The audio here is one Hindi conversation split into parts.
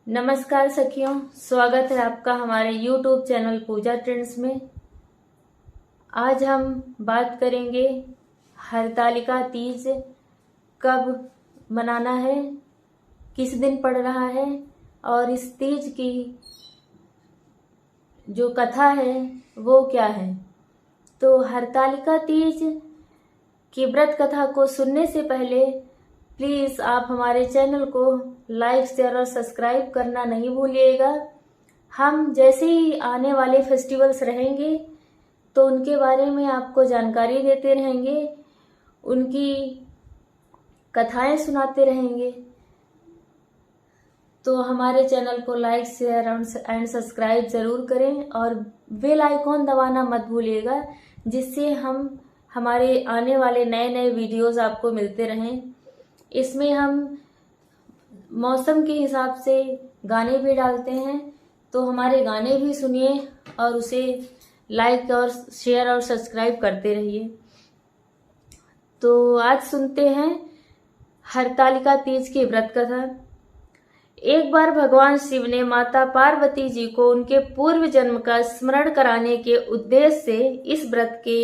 नमस्कार सखियों, स्वागत है आपका हमारे YouTube चैनल पूजा ट्रेंड्स में। आज हम बात करेंगे हरतालिका तीज कब मनाना है, किस दिन पड़ रहा है और इस तीज की जो कथा है वो क्या है। तो हरतालिका तीज की व्रत कथा को सुनने से पहले प्लीज़ आप हमारे चैनल को लाइक, शेयर और सब्सक्राइब करना नहीं भूलिएगा। हम जैसे ही आने वाले फेस्टिवल्स रहेंगे तो उनके बारे में आपको जानकारी देते रहेंगे, उनकी कथाएं सुनाते रहेंगे। तो हमारे चैनल को लाइक, शेयर एंड सब्सक्राइब ज़रूर करें और बेल आइकॉन दबाना मत भूलिएगा, जिससे हमारे आने वाले नए वीडियोस आपको मिलते रहें। इसमें हम मौसम के हिसाब से गाने भी डालते हैं, तो हमारे गाने भी सुनिए और उसे लाइक और शेयर और सब्सक्राइब करते रहिए। तो आज सुनते हैं हरतालिका तीज की व्रत कथा। एक बार भगवान शिव ने माता पार्वती जी को उनके पूर्व जन्म का स्मरण कराने के उद्देश्य से इस व्रत के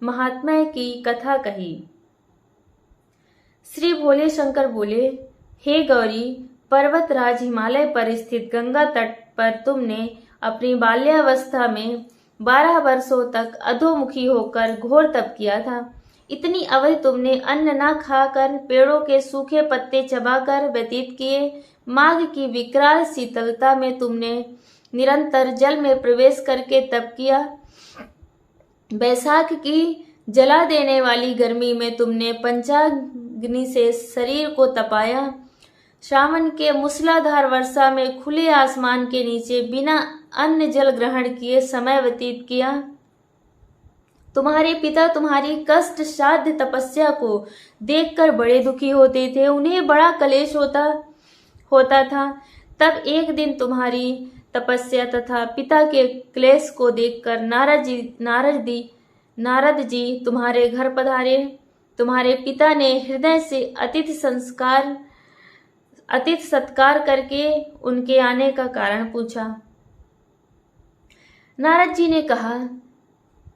महात्म्य की कथा कही। श्री भोले शंकर बोले, हे गौरी, पर्वतराज हिमालय पर स्थित गंगा तट पर तुमने अपनी बाल्यावस्था में 12 वर्षों तक अधोमुखी होकर घोर तप किया था। इतनी अवधि तुमने अन्न न खाकर पेड़ों के सूखे पत्ते चबाकर व्यतीत किए। माघ की विकराल शीतलता में तुमने निरंतर जल में प्रवेश करके तप किया। वैशाख की जला देने वाली गर्मी में तुमने पंचाग्नि से शरीर को तपाया। श्रावण के मूसलाधार वर्षा में खुले आसमान के नीचे बिना अन्न जल ग्रहण किए समय व्यतीत किया। तुम्हारे पिता तुम्हारी कष्ट साध्य तपस्या को देखकर बड़े दुखी होते थे, उन्हें बड़ा क्लेश होता था। तब एक दिन तुम्हारी तपस्या तथा पिता के क्लेश को देखकर नारद जी तुम्हारे घर पधारे। तुम्हारे पिता ने हृदय से अतिथि सत्कार करके उनके आने का कारण पूछा। नारद जी ने कहा,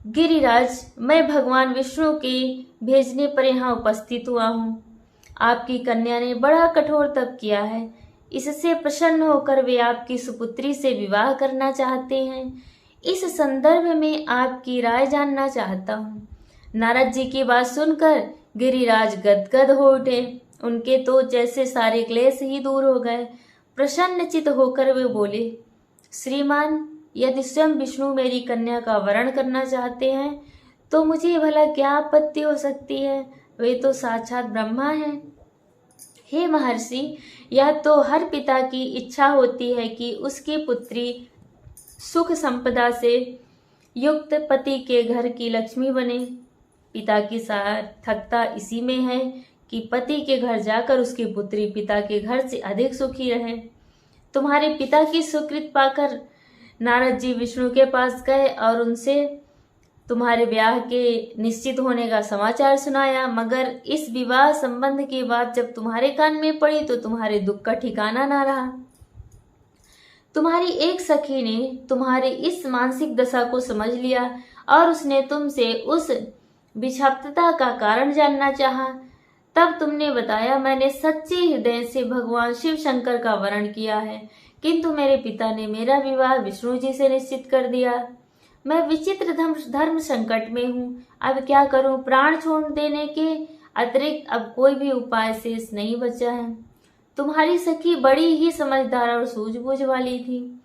गिरिराज, मैं भगवान विष्णु के भेजने पर यहाँ उपस्थित हुआ हूँ। आपकी कन्या ने बड़ा कठोर तप किया है, इससे प्रसन्न होकर वे आपकी सुपुत्री से विवाह करना चाहते हैं। इस संदर्भ में आपकी राय जानना चाहता हूँ। नारद जी की बात सुनकर गिरिराज गदगद हो उठे। उनके तो जैसे सारे क्लेश ही दूर हो गए। प्रसन्नचित होकर वे बोले, श्रीमान, यदि स्वयं विष्णु मेरी कन्या का वरण करना चाहते हैं तो मुझे भला क्या आपत्ति हो सकती है? वे तो साक्षात ब्रह्मा हैं। हे महर्षि, यह तो हर पिता की इच्छा होती है कि उसकी पुत्री सुख संपदा से युक्त पति के घर की लक्ष्मी बने। पिता की सार्थकता इसी में है कि पति के घर जाकर उसकी पुत्री पिता के घर से अधिक सुखी रहे। तुम्हारे पिता की स्वीकृति पाकर नारद जी विष्णु के पास गए और उनसे तुम्हारे ब्याह के निश्चित होने का समाचार सुनाया। मगर इस विवाह संबंध की बात जब तुम्हारे कान में पड़ी तो तुम्हारे दुख का ठिकाना ना रहा। तुम्हारी एक सखी ने तुम्हारी इस मानसिक दशा को समझ लिया और उसने तुमसे उस विषाक्तता का कारण जानना चाहा। तब तुमने बताया, मैंने सच्चे हृदय से भगवान शिव शंकर का वरण किया है, किंतु मेरे पिता ने मेरा विवाह विष्णु जी से निश्चित कर दिया। मैं विचित्र धर्म संकट में हूँ, अब क्या करूँ? प्राण छोड़ देने के अतिरिक्त अब कोई भी उपाय शेष नहीं बचा है। तुम्हारी सखी बड़ी ही समझदार और सूझबूझ वाली थी।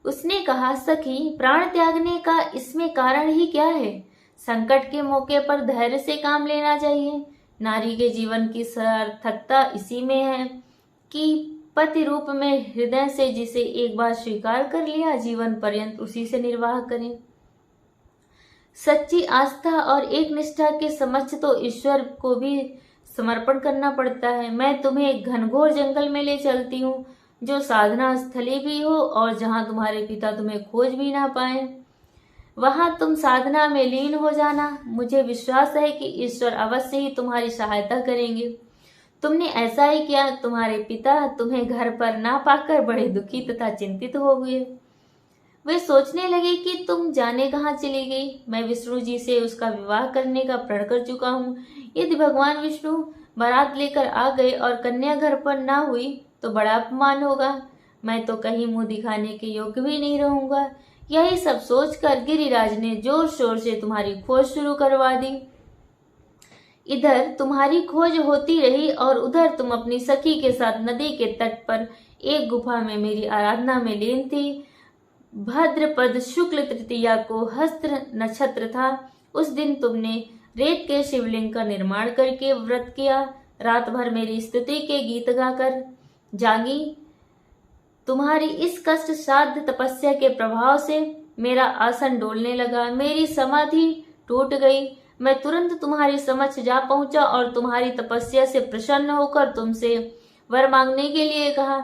उसने कहा, सखी, प्राण त्यागने का इसमें कारण ही क्या है? संकट के मौके पर धैर्य से काम लेना चाहिए। नारी के जीवन की सार्थकता इसी में है कि पति रूप में हृदय से जिसे एक बार स्वीकार कर लिया, जीवन पर्यंत उसी से निर्वाह करें। सच्ची आस्था और एक निष्ठा के समक्ष तो ईश्वर को भी समर्पण करना पड़ता है। मैं तुम्हें एक घनघोर जंगल में ले चलती हूँ, जो साधना स्थली भी हो और जहाँ तुम्हारे पिता तुम्हें खोज भी ना पाए। वहां तुम साधना में लीन हो जाना। मुझे विश्वास है कि ईश्वर अवश्य ही तुम्हारी सहायता करेंगे। तुमने ऐसा ही किया। तुम्हारे पिता तुम्हें घर पर ना पाकर बड़े दुखी तथा चिंतित हो गए। वे सोचने लगे कि तुम जाने कहाँ चली गई। मैं विष्णु जी से उसका विवाह करने का प्रण कर चुका हूँ। यदि भगवान विष्णु बारात लेकर आ गए और कन्या घर पर ना हुई तो बड़ा अपमान होगा। मैं तो कहीं मुंह दिखाने के योग्य भी नहीं रहूंगा। यही सब सोचकर गिरिराज ने जोर शोर से तुम्हारी खोज शुरू करवा दी। इधर तुम्हारी खोज होती रही और उधर तुम अपनी सखी के साथ नदी के तट पर एक गुफा में मेरी आराधना में लीन थी। भाद्रपद शुक्ल तृतीया को हस्त्र नक्षत्र था। उस दिन तुमने रेत के शिवलिंग का निर्माण करके व्रत किया। रात भर मेरी स्तुति के गीत गाकर जागी। तुम्हारी इस कष्ट साध्य तपस्या के प्रभाव से मेरा आसन डोलने लगा, मेरी समाधि टूट गई। मैं तुरंत तुम्हारी समक्ष जा पहुंचा और तुम्हारी तपस्या से प्रसन्न होकर तुमसे वर मांगने के लिए कहा।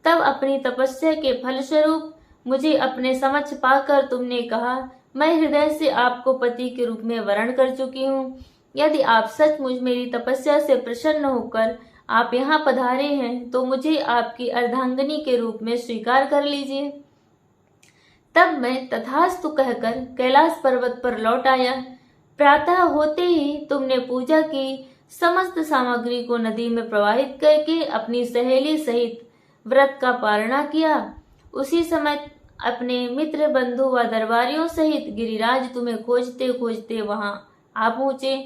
तब अपनी तपस्या के फलस्वरूप मुझे अपने समक्ष पाकर तुमने कहा, मैं हृदय से आपको पति के रूप में वरण कर चुकी हूँ। यदि आप सचमुच मेरी तपस्या से प्रसन्न होकर आप यहाँ पधारे हैं तो मुझे आपकी अर्धांगिनी के रूप में स्वीकार कर लीजिए। तब मैं तथास्तु कहकर कैलाश पर्वत पर लौट आया। प्रातः होते ही तुमने पूजा की समस्त सामग्री को नदी में प्रवाहित करके अपनी सहेली सहित व्रत का पारणा किया। उसी समय अपने मित्र बंधु व दरबारियों सहित गिरिराज तुम्हें खोजते खोजते वहां आ पहुंचे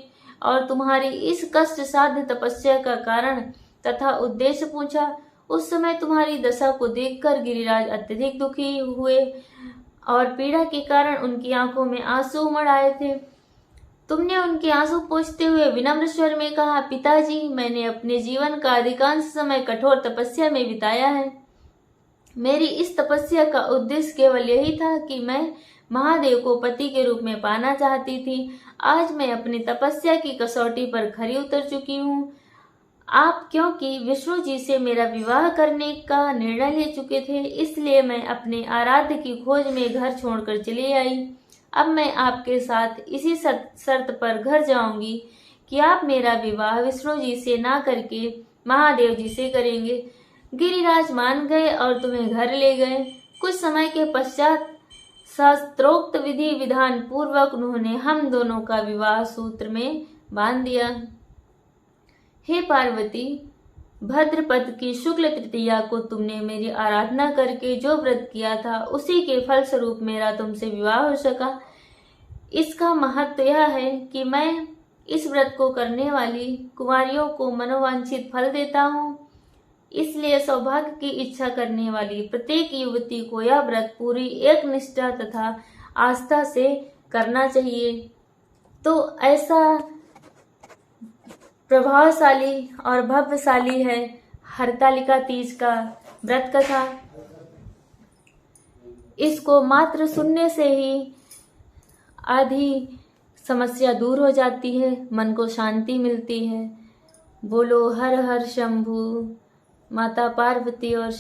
और तुम्हारी इस कष्ट साध्य तपस्या का कारण तथा उद्देश्य पूछा। उस समय तुम्हारी दशा को देखकर गिरिराज अत्यधिक दुखी हुए और पीड़ा के कारण उनकी आंखों में आंसू उमड़ आए थे। तुमने उनके आंसू पोंछते हुए विनम्र स्वर में कहा, पिताजी, मैंने अपने जीवन का अधिकांश समय कठोर तपस्या में बिताया है। मेरी इस तपस्या का उद्देश्य केवल यही था कि मैं महादेव को पति के रूप में पाना चाहती थी। आज मैं अपनी तपस्या की कसौटी पर खरी उतर चुकी हूँ। आप क्योंकि विष्णु जी से मेरा विवाह करने का निर्णय ले चुके थे, इसलिए मैं अपने आराध्य की खोज में घर छोड़कर चली आई। अब मैं आपके साथ इसी शर्त पर घर जाऊंगी कि आप मेरा विवाह विष्णु जी से ना करके महादेव जी से करेंगे। गिरिराज मान गए और तुम्हें घर ले गए। कुछ समय के पश्चात शास्त्रोक्त विधि विधान पूर्वक उन्होंने हम दोनों का विवाह सूत्र में बांध दिया। हे पार्वती, भद्रपद की शुक्ल तृतीया को तुमने मेरी आराधना करके जो व्रत किया था उसी के फलस्वरूप मेरा तुमसे विवाह हो सका। इसका महत्व यह है कि मैं इस व्रत को करने वाली कुमारियों को मनोवांछित फल देता हूँ। इसलिए सौभाग्य की इच्छा करने वाली प्रत्येक युवती को यह व्रत पूरी एक निष्ठा तथा आस्था से करना चाहिए। तो ऐसा प्रभावशाली और भव्यशाली है हरतालिका तीज का व्रत कथा। इसको मात्र सुनने से ही आधी समस्या दूर हो जाती है, मन को शांति मिलती है। बोलो हर हर शंभू। माता पार्वती और